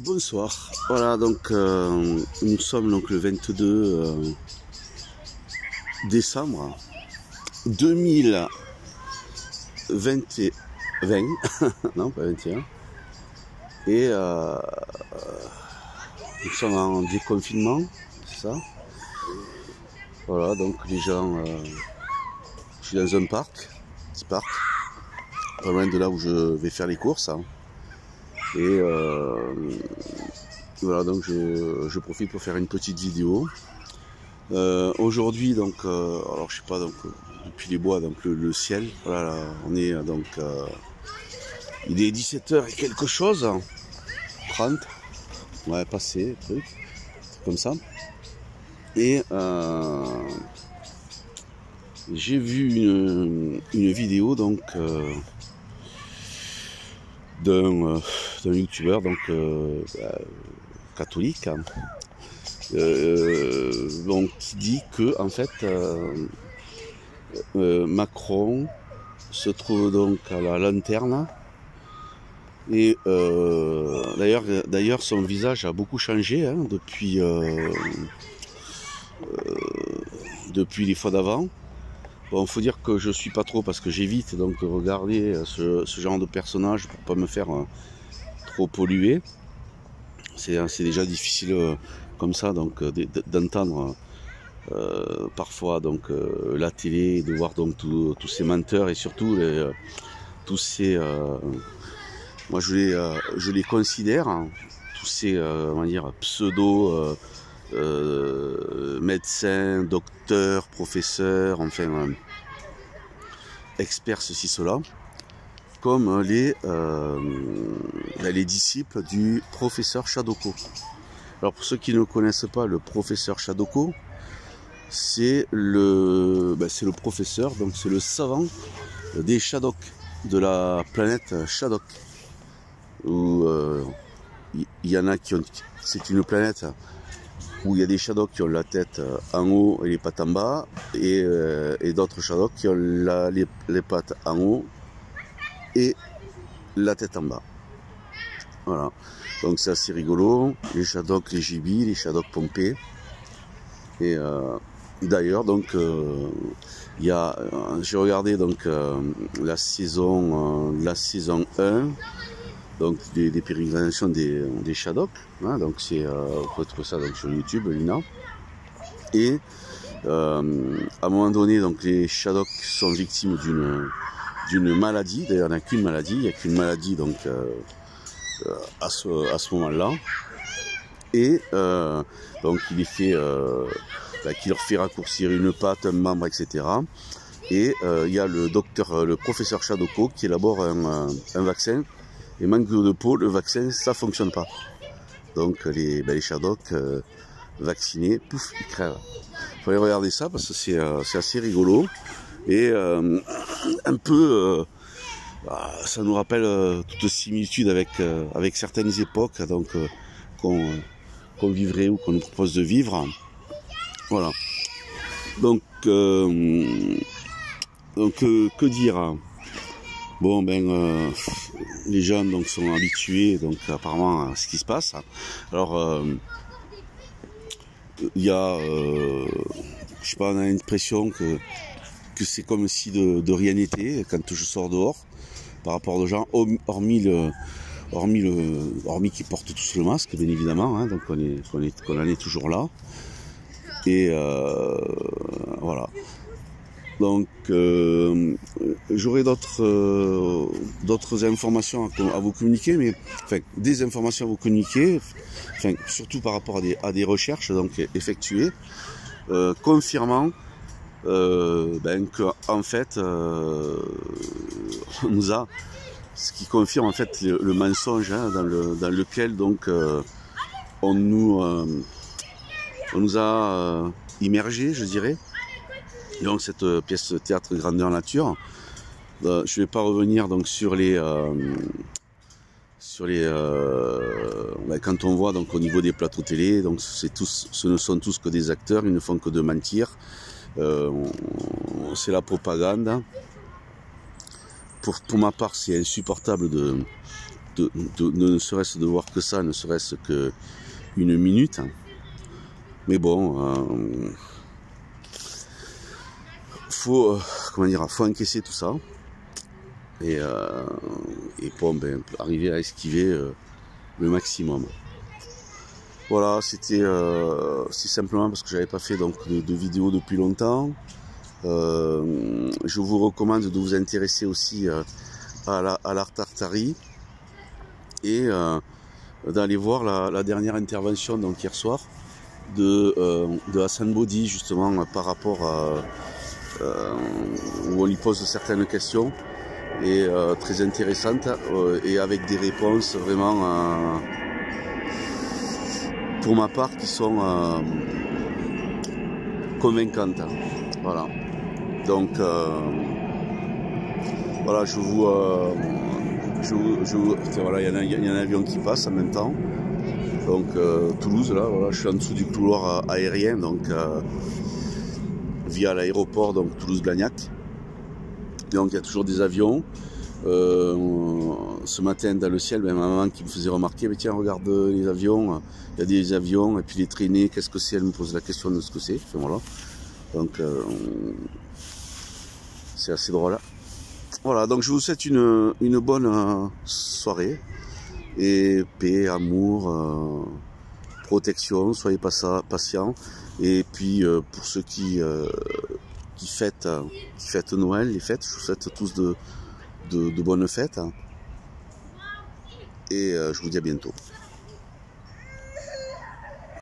Bonsoir. Voilà, donc nous sommes donc le 22 décembre 2020, non pas 21, et nous sommes en déconfinement, c'est ça. Voilà, donc les gens, je suis dans un parc, petit parc, pas loin de là où je vais faire les courses, hein. Et voilà, donc je profite pour faire une petite vidéo. Aujourd'hui, donc, alors je sais pas, donc depuis les bois, donc le ciel, voilà, on est donc, il est 17h et quelque chose, 30, ouais, passé, truc, comme ça. Et j'ai vu une vidéo donc d'un youtubeur donc catholique, hein, donc qui dit que en fait Macron se trouve donc à la lanterne et d'ailleurs son visage a beaucoup changé, hein, depuis les fois d'avant. Bon, faut dire que je suis pas trop parce que j'évite donc de regarder ce genre de personnage pour pas me faire trop polluer. C'est déjà difficile comme ça donc d'entendre parfois donc la télé, de voir donc tous ces menteurs et surtout tous ces moi je les considère, hein, tous ces on va dire pseudo médecins, docteurs, professeurs, enfin experts ceci cela, comme les disciples du professeur Shadoko. Alors pour ceux qui ne connaissent pas le professeur Shadoko, c'est le professeur, donc c'est le savant des Shadok, de la planète Shadok, où il y en a qui ont, c'est une planète où il y a des Shadok qui ont la tête en haut et les pattes en bas, et d'autres Shadok qui ont les pattes en haut et la tête en bas. Voilà, donc c'est assez rigolo, les Shadok, les Jibi, les Shadok pompés. Et d'ailleurs donc il y a, j'ai regardé donc la saison 1 donc des pérégrinations des Shadok, hein, donc c'est on peut trouver ça donc sur YouTube, Lina. Et à un moment donné donc les Shadok sont victimes d'une maladie. D'ailleurs il n'y a qu'une maladie, il n'y a qu'une maladie donc à ce moment-là. Et donc il est fait qui leur fait raccourcir une patte, un membre, etc. Et il y a le professeur Shadoko qui élabore un vaccin. Et manque de peau, le vaccin ça fonctionne pas. Donc les Shadok vaccinés, pouf, ils crèvent. Il faut aller regarder ça parce que c'est assez rigolo. Et un peu ça nous rappelle toute similitude avec certaines époques donc qu'on vivrait ou qu'on nous propose de vivre. Voilà. Donc que dire? Bon les jeunes donc sont habitués donc apparemment à ce qui se passe. Alors il y a je sais pas, on a l'impression que c'est comme si de rien n'était quand je sors dehors par rapport aux gens, hormis qu'ils portent tous le masque bien évidemment, hein, donc qu'on en est toujours là. Et voilà. Donc j'aurai d'autres informations à vous communiquer, mais enfin des informations à vous communiquer, enfin surtout par rapport à des recherches donc effectuées, confirmant que en fait on nous a, ce qui confirme en fait le mensonge, hein, dans lequel donc on nous a immergé, je dirais. Donc cette pièce de théâtre grandeur nature. Je vais pas revenir donc sur quand on voit donc au niveau des plateaux télé, donc ce ne sont tous que des acteurs, ils ne font que de mentir. C'est la propagande. Pour ma part, c'est insupportable de ne serait-ce de voir que ça, ne serait-ce que une minute. Mais bon, faut encaisser tout ça et bon, ben, arriver à esquiver le maximum. Voilà, c'était simplement parce que j'avais pas fait donc de vidéo depuis longtemps. Je vous recommande de vous intéresser aussi à l'art tartari et d'aller voir la dernière intervention donc hier soir de Hassan Bodi, justement par rapport à où on lui pose certaines questions et très intéressantes et avec des réponses vraiment pour ma part qui sont convaincantes. Voilà. Donc voilà, voilà, il y a un avion qui passe en même temps. Donc Toulouse, là, voilà, je suis en dessous du couloir aérien, donc via l'aéroport, donc Toulouse-Blagnac. Donc il y a toujours des avions. Ce matin dans le ciel, ben, ma maman qui me faisait remarquer, mais tiens, regarde les avions, il y a des avions, et puis les traînées, qu'est-ce que c'est? Elle me pose la question de ce que c'est. Enfin, voilà. Donc c'est assez drôle. Voilà, donc je vous souhaite une bonne soirée. Et paix, amour, protection, soyez patients. Et puis pour ceux qui fêtent Noël, les fêtes, je vous souhaite tous de bonnes fêtes. Et je vous dis à bientôt.